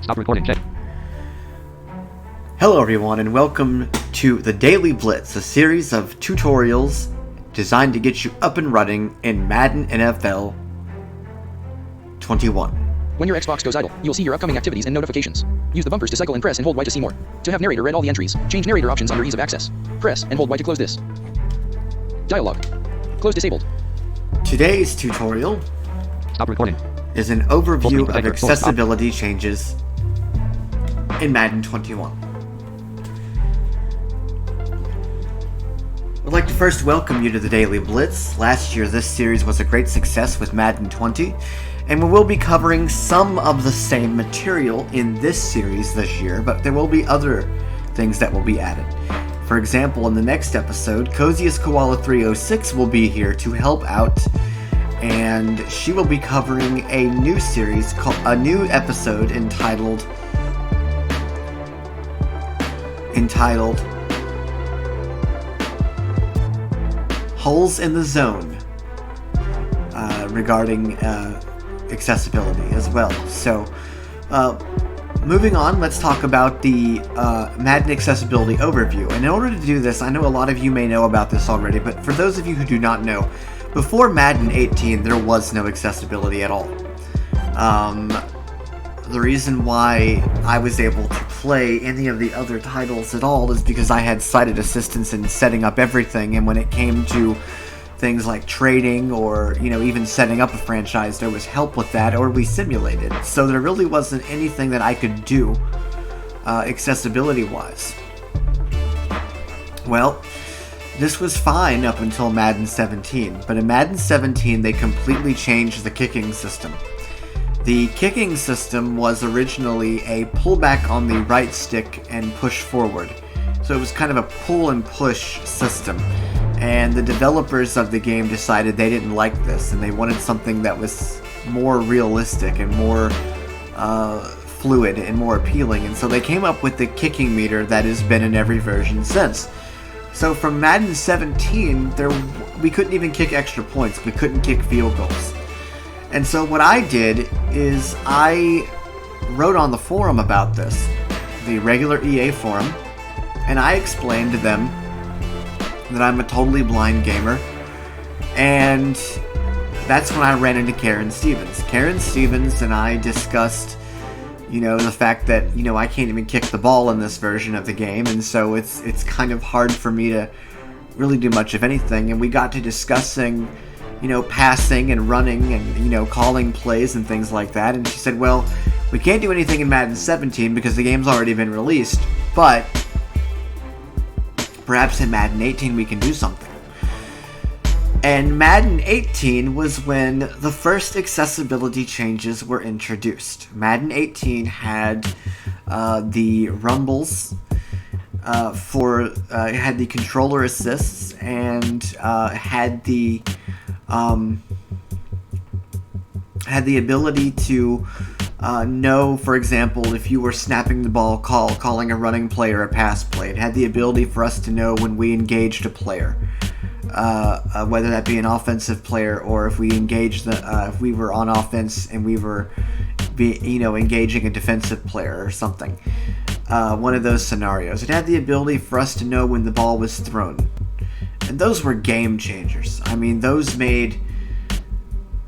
Stop recording. Check. Hello everyone and welcome to the Daily Blitz, a series of tutorials designed to get you up and running in Madden NFL 21. When your Xbox goes idle, you'll see your upcoming activities and notifications. Use the bumpers to cycle and press and hold Y to see more. To have narrator read all the entries, change narrator options under ease of access. Press and hold Y to close this. Dialog. Close disabled. Today's tutorial Stop recording. is an overview of accessibility changes in Madden 21. I'd like to first welcome you to the Daily Blitz. Last year this series was a great success with Madden 20, and we will be covering some of the same material in this series this year, but there will be other things that will be added. For example, in the next episode, Coziest Koala 306 will be here to help out, and she will be covering a new series, a new episode entitled Holes in the Zone, regarding accessibility as well. So, moving on, let's talk about the Madden accessibility overview. And in order to do this, I know a lot of you may know about this already, but for those of you who do not know, before Madden 18, there was no accessibility at all. The reason why I was able to play any of the other titles at all is because I had sighted assistance in setting up everything, and when it came to things like trading or, even setting up a franchise, there was help with that, or we simulated. So there really wasn't anything that I could do accessibility-wise. Well, this was fine up until Madden 17, but in Madden 17 they completely changed the kicking system. The kicking system was originally a pullback on the right stick and push forward. So it was kind of a pull and push system. And the developers of the game decided they didn't like this, and they wanted something that was more realistic and more fluid and more appealing. And so they came up with the kicking meter that has been in every version since. So from Madden 17, we couldn't even kick extra points. We couldn't kick field goals. And so what I did is I wrote on the forum about this, the regular EA forum, and I explained to them that I'm a totally blind gamer, and that's when I ran into Karen Stevens. Karen Stevens and I discussed, the fact that, I can't even kick the ball in this version of the game, and so it's kind of hard for me to really do much of anything, and we got to discussing passing and running and, calling plays and things like that. And she said, well, we can't do anything in Madden 17 because the game's already been released, but perhaps in Madden 18 we can do something. And Madden 18 was when the first accessibility changes were introduced. Madden 18 had the rumbles, had the controller assists, and had the ability to know, for example, if you were snapping the ball, calling a running play or a pass play. It had the ability for us to know when we engaged a player, whether that be an offensive player or if we engaged if we were on offense and we were engaging a defensive player or something. One of those scenarios. It had the ability for us to know when the ball was thrown. And those were game changers. I mean, those made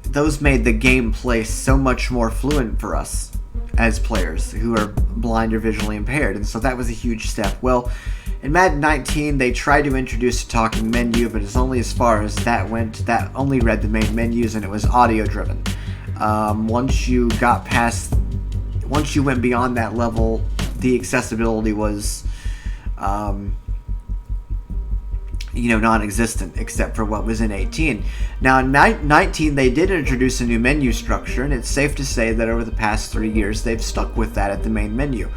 the gameplay so much more fluent for us as players who are blind or visually impaired, and so that was a huge step. Well, in Madden 19, they tried to introduce a talking menu, but it's only as far as that went. That only read the main menus, and it was audio-driven. Once you went beyond that level, the accessibility was non-existent except for what was in 18. Now in 19 they did introduce a new menu structure, and it's safe to say that over the past 3 years they've stuck with that at the main menu.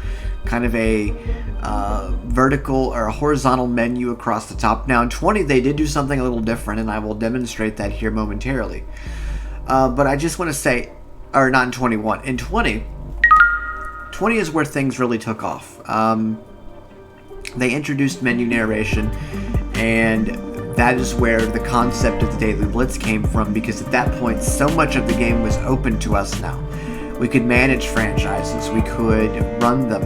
Kind of a vertical or a horizontal menu across the top. Now in 20 they did do something a little different, and I will demonstrate that here momentarily. But I just want to say, or not in 21, in 20 is where things really took off. They introduced menu narration, and that is where the concept of the Daily Blitz came from, because at that point so much of the game was open to us now. We could manage franchises. We could run them.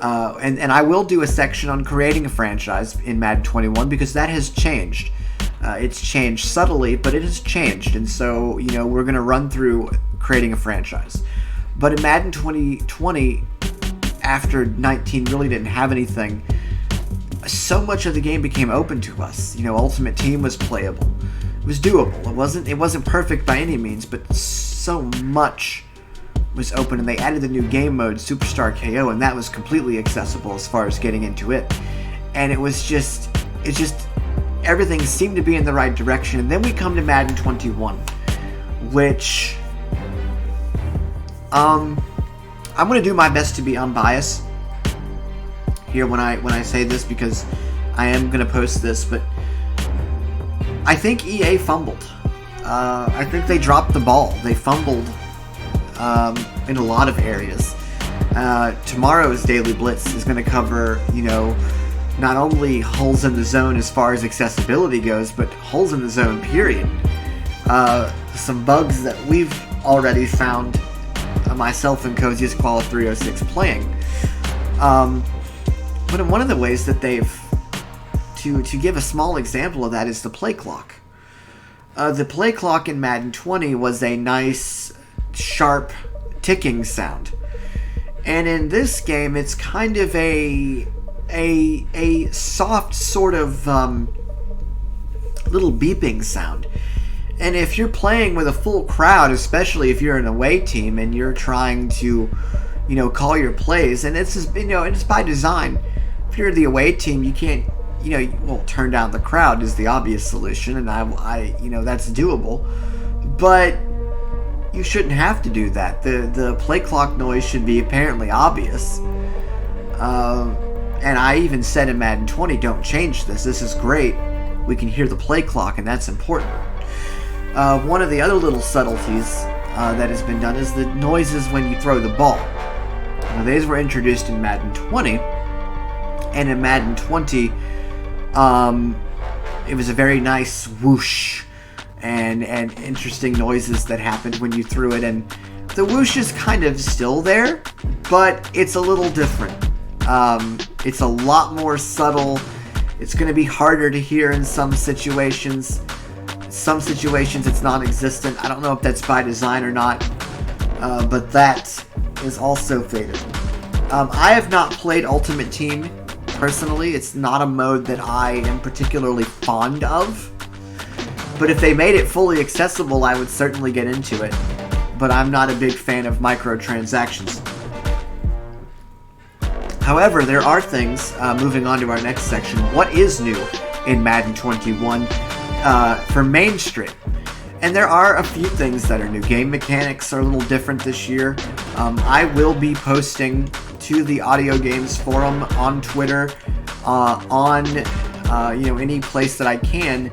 And I will do a section on creating a franchise in Madden 21 because that has changed. It's changed subtly, but it has changed. And so, we're going to run through creating a franchise. But in Madden 2020, after 19 really didn't have anything, so much of the game became open to us. Ultimate Team was playable. It was doable. It wasn't perfect by any means, but so much was open, and they added the new game mode, Superstar KO, and that was completely accessible as far as getting into it. And it's just everything seemed to be in the right direction. And then we come to Madden 21, which I'm going to do my best to be unbiased here when I say this, because I am going to post this, but I think EA fumbled. I think they dropped the ball. They fumbled in a lot of areas. Tomorrow's Daily Blitz is going to cover, not only holes in the zone as far as accessibility goes, but holes in the zone, period. Some bugs that we've already found, myself and Coziest Qual 306 playing. But one of the ways that to give a small example of that is the play clock. The play clock in Madden 20 was a nice, sharp ticking sound. And in this game, it's kind of a soft sort of little beeping sound. And if you're playing with a full crowd, especially if you're an away team and you're trying to, call your plays, and it's by design. If you're the away team, you can't, turn down the crowd is the obvious solution, and I that's doable. But you shouldn't have to do that. The play clock noise should be apparently obvious. And I even said in Madden 20, don't change this. This is great. We can hear the play clock, and that's important. One of the other little subtleties that has been done is the noises when you throw the ball. Now, these were introduced in Madden 20, and in Madden 20, it was a very nice whoosh and interesting noises that happened when you threw it, and the whoosh is kind of still there, but it's a little different. It's a lot more subtle. It's going to be harder to hear in some situations. Some situations it's non-existent. I don't know if that's by design or not, but that is also faded. I have not played Ultimate Team personally. It's not a mode that I am particularly fond of, but if they made it fully accessible, I would certainly get into it. But I'm not a big fan of microtransactions. However, there are things, moving on to our next section, what is new in Madden 21 for mainstream? And there are a few things that are new. Game mechanics are a little different this year. I will be posting to the Audio Games Forum on Twitter, on any place that I can.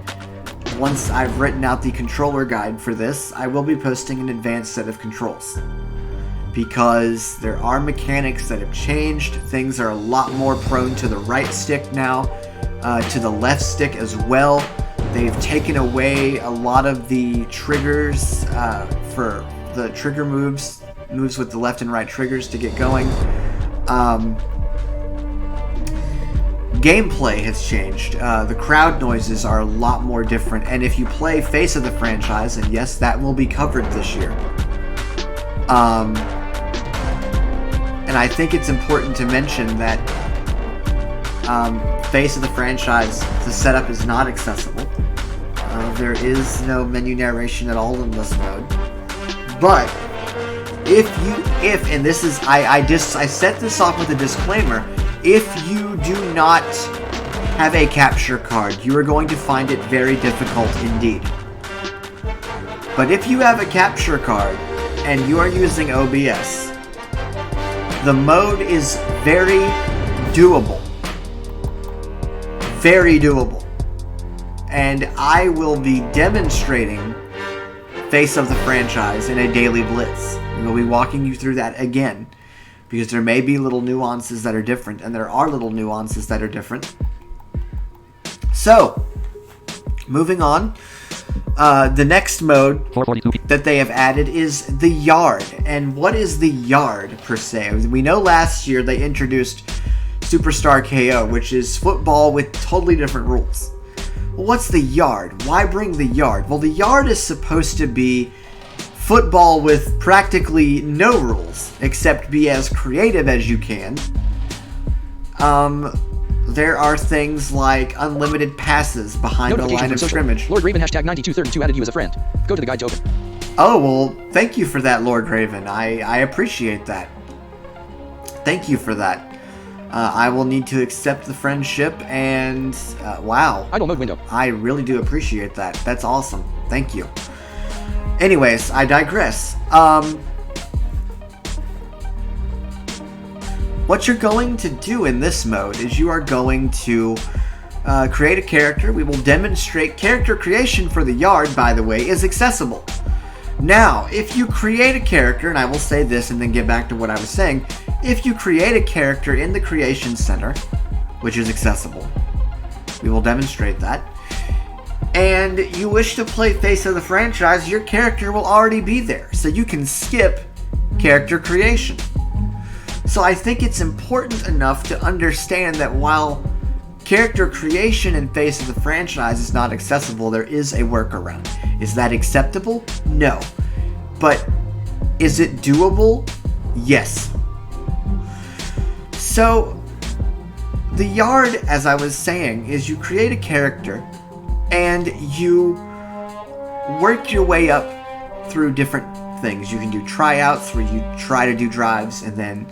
Once I've written out the controller guide for this, I will be posting an advanced set of controls. Because there are mechanics that have changed. Things are a lot more prone to the right stick now, to the left stick as well. They've taken away a lot of the triggers for the trigger moves with the left and right triggers to get going. Gameplay has changed. The crowd noises are a lot more different. And if you play Face of the Franchise, and yes, that will be covered this year. And I think it's important to mention that Face of the Franchise, the setup is not accessible. There is no menu narration at all in this mode. But and this is, I set this off with a disclaimer. If you do not have a capture card, you are going to find it very difficult indeed. But if you have a capture card and you are using OBS, the mode is very doable. Very doable. And I will be demonstrating Face of the Franchise in a Daily Blitz. We'll be walking you through that again, because there may be little nuances that are different, and there are little nuances that are different. So, moving on. The next mode 442 that they have added is the yard. And what is the yard, per se? We know last year they introduced Superstar KO, which is football with totally different rules. Well, what's the yard? Why bring the yard? Well, the yard is supposed to be football with practically no rules, except be as creative as you can. There are things like unlimited passes behind the line of scrimmage. Lord Raven hashtag 9232 added you as a friend. Go to the guide to open. Oh, well, thank you for that, Lord Raven. I appreciate that. Thank you for that. I will need to accept the friendship, and wow. Idle mode window. I really do appreciate that. That's awesome. Thank you. Anyways, I digress. What you're going to do in this mode is you are going to create a character. We will demonstrate character creation for the yard, by the way, is accessible. Now, if you create a character, and I will say this and then get back to what I was saying, if you create a character in the Creation Center, which is accessible, we will demonstrate that, and you wish to play Face of the Franchise, your character will already be there, so you can skip character creation. So I think it's important enough to understand that while character creation in Face of the Franchise is not accessible, there is a workaround. Is that acceptable? No. But is it doable? Yes. So the yard, as I was saying, is you create a character and you work your way up through different things. You can do tryouts where you try to do drives, and then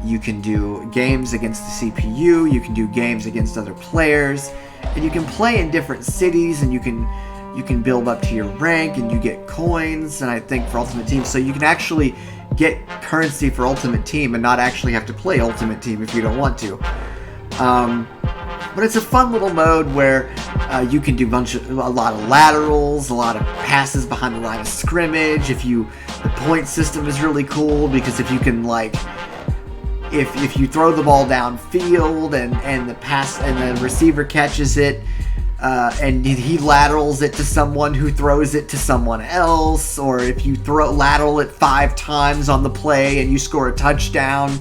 you can do games against the CPU, you can do games against other players, and you can play in different cities, and you can build up to your rank, and you get coins, and I think for Ultimate Team, so you can actually get currency for Ultimate Team and not actually have to play Ultimate Team if you don't want to. But it's a fun little mode where you can do a lot of laterals, a lot of passes behind the line of scrimmage. The point system is really cool because if you can if you throw the ball downfield and the pass and the receiver catches it, and he laterals it to someone who throws it to someone else, or if you lateral it 5 times on the play and you score a touchdown,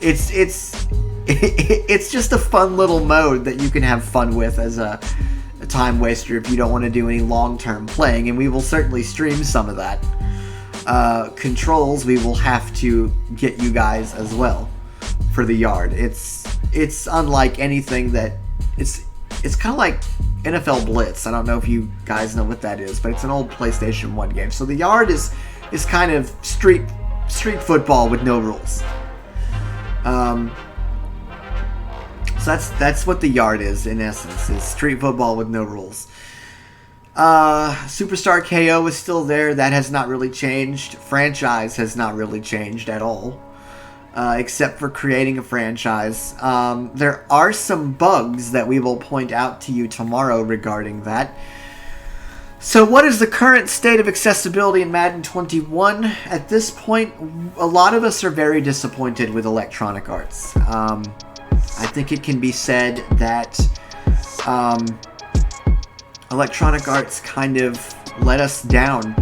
it's just a fun little mode that you can have fun with as a time waster if you don't want to do any long-term playing, and we will certainly stream some of that. Controls, we will have to get you guys as well for the yard. It's unlike anything that it's kind of like NFL Blitz. I don't know if you guys know what that is, but it's an old PlayStation 1 game. So the yard is kind of street football with no rules. So that's what the yard is in essence. Is street football with no rules. Superstar KO is still there. That has not really changed. Franchise has not really changed at all. Except for creating a franchise. There are some bugs that we will point out to you tomorrow regarding that. So what is the current state of accessibility in Madden 21? At this point, a lot of us are very disappointed with Electronic Arts. I think it can be said that Electronic Arts kind of let us down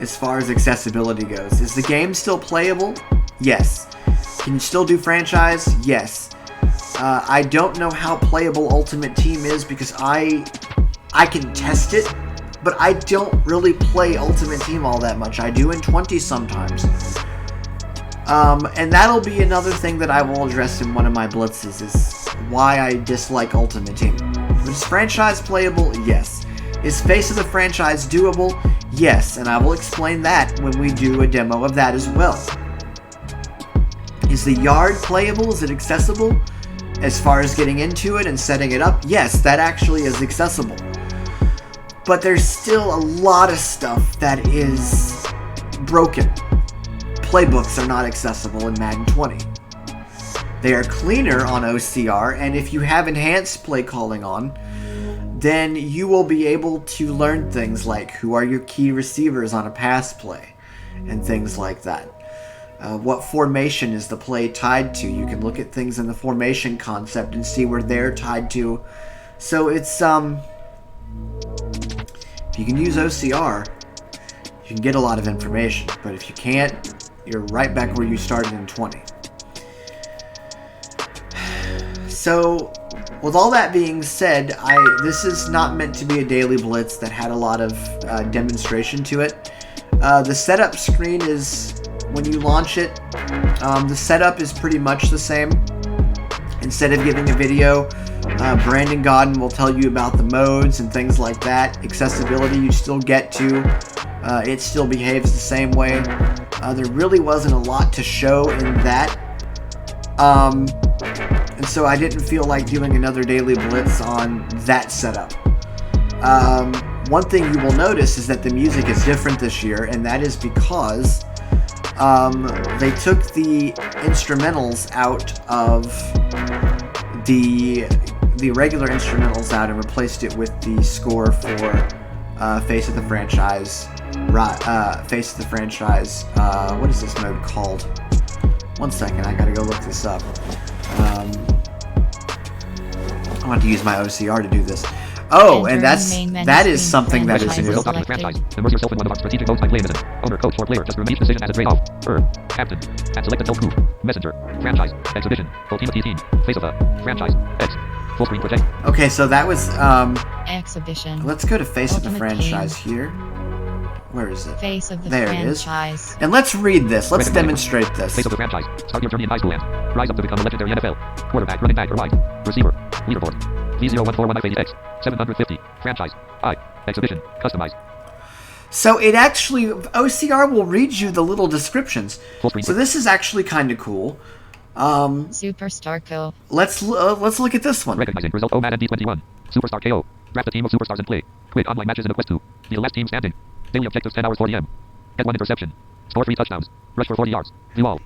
as far as accessibility goes. Is the game still playable? Yes. Can you still do franchise? Yes. I don't know how playable Ultimate Team is because I can test it, but I don't really play Ultimate Team all that much. I do in 20 sometimes. And that'll be another thing that I will address in one of my blitzes, is why I dislike Ultimate Team. Is franchise playable? Yes. Is Face of the Franchise doable? Yes, and I will explain that when we do a demo of that as well. Is the yard playable? Is it accessible? As far as getting into it and setting it up? Yes, that actually is accessible. But there's still a lot of stuff that is broken. Playbooks are not accessible in Madden 20. They are cleaner on OCR, and if you have enhanced play calling on, then you will be able to learn things like who are your key receivers on a pass play, and things like that. What formation is the play tied to? You can look at things in the formation concept and see where they're tied to. So it's If you can use OCR, you can get a lot of information, but if you can't, you're right back where you started in 20. So, with all that being said, this is not meant to be a daily blitz that had a lot of demonstration to it. The setup screen is, when you launch it, the setup is pretty much the same. Instead of giving a video, Brandon Godden will tell you about the modes and things like that. Accessibility you still get to. It still behaves the same way. There really wasn't a lot to show in that. And so I didn't feel like doing another daily blitz on that setup. One thing you will notice is that the music is different this year, and that is because they took the instrumentals out of the regular instrumentals out and replaced it with the score for Face of the Franchise. Face of the Franchise. What is this mode called? One second, I gotta go look this up. I want to use my OCR to do this. Oh, and that is something that is new. Immerse yourself in one of our strategic modes by play Madden. Owner, coach, or player. Just remove each decision as a trade-off. Captain. And select adult group. Messenger. Franchise. Exhibition. Ultimate team. Face of the Franchise. X. Full screen project. Okay, so that was Exhibition. Let's go to Face Ultimate of the Franchise here. Where is it? Face of the there Franchise. It is. And let's read this. Let's demonstrate this. Face of the Franchise. Start your journey in high school and rise up to become a legendary NFL quarterback, running back, or wide receiver. Leaderboard. V0141X. 750. Franchise. Exhibition. Customize. So it actually, OCR will read you the little descriptions. So this is actually kind of cool. Superstar Co. Let's look at this one. Recognizing result. Madden D21. Superstar KO. Draft a team of superstars and play. Quick online matches in a quest to be the last team standing. Daily objectives 10 hours 40 m. Get 1 interception. Score 3 touchdowns. Rush for 40 yards. View all.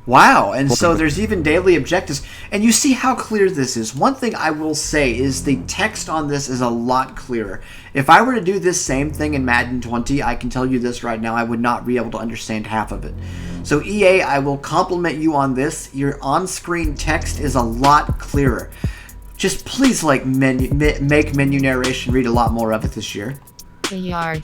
Wow, and so there's even daily objectives. And you see how clear this is. One thing I will say is the text on this is a lot clearer. If I were to do this same thing in Madden 20, I can tell you this right now, I would not be able to understand half of it. So EA, I will compliment you on this. Your on-screen text is a lot clearer. Just please make menu narration read a lot more of it this year. The yard.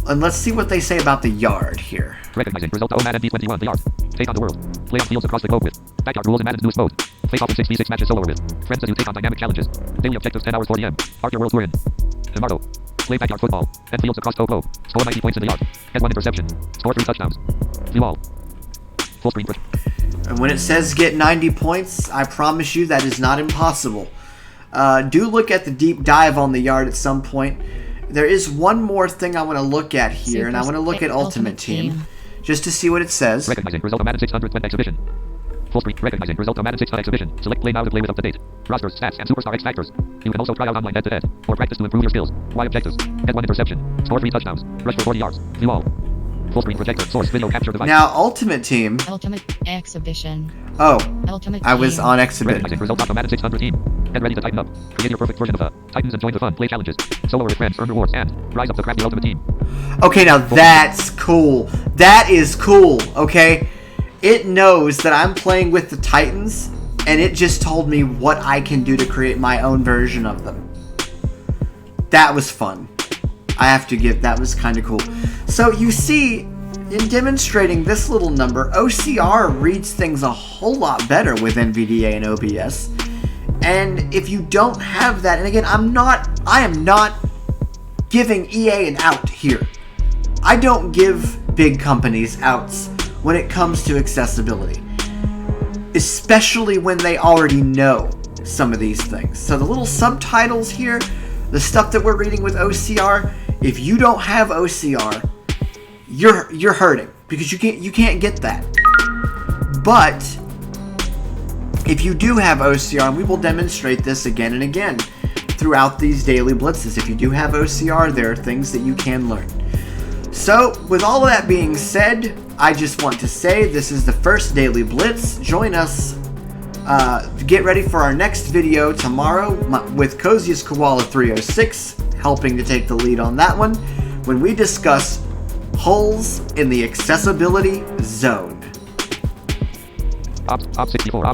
And let's see what they say about the yard here. Recognizing result. Madden D21. The yard. Take on the world. Play on fields across the globe with backyard rules in Madden's newest mode. Face off in 6v6 matches solo or with friends as you take on dynamic challenges. Daily objectives 10 hours 40 m. Arc your world tour in Tomorrow. Play backyard football and fields across the globe. Score 90 points in the yard. Get 1 interception. Score 3 touchdowns. View all. Full screen. And when it says get 90 points, I promise you that is not impossible. Do look at the deep dive on the yard at some point. There is one more thing I want to look at here, and I want to look at Ultimate Team, just to see what it says. Recognizing result of Madden 600 when exhibition. Full screen. Recognizing result of Madden 600 exhibition. Select play now to play with up-to-date rosters, stats, and superstar X factors. You can also try out online head-to-head, or practice to improve your skills. Y objectives. Get 1 interception. Score 3 touchdowns. Rush for 40 yards. View all. Full screen projector. Source video capture device. Now, Ultimate Team. Ultimate Exhibition. Oh, Ultimate I was Team. on Exhibition. Recognizing result of Madden 600 team. Get ready to tighten up. Create your perfect version of the Titans and join the fun. Play challenges. Solo or with friends. Earn rewards and rise up to crack the Ultimate Team. Okay, now that's cool. That is cool, okay? It knows that I'm playing with the Titans, and it just told me what I can do to create my own version of them. That was fun. I have to give, that was kind of cool. So you see, in demonstrating this little number, OCR reads things a whole lot better with NVDA and OBS. And if you don't have that, and again, I am not giving EA an out here. I don't give big companies outs when it comes to accessibility, especially when they already know some of these things. So the little subtitles here, the stuff that we're reading with OCR, if you don't have OCR, you're hurting because you can't get that. But if you do have OCR, and we will demonstrate this again and again throughout these daily blitzes, if you do have OCR, there are things that you can learn. So, with all of that being said, I just want to say this is the first daily blitz. Join us. Get ready for our next video tomorrow with Coziest Koala 306 helping to take the lead on that one when we discuss holes in the accessibility zone. Op 64.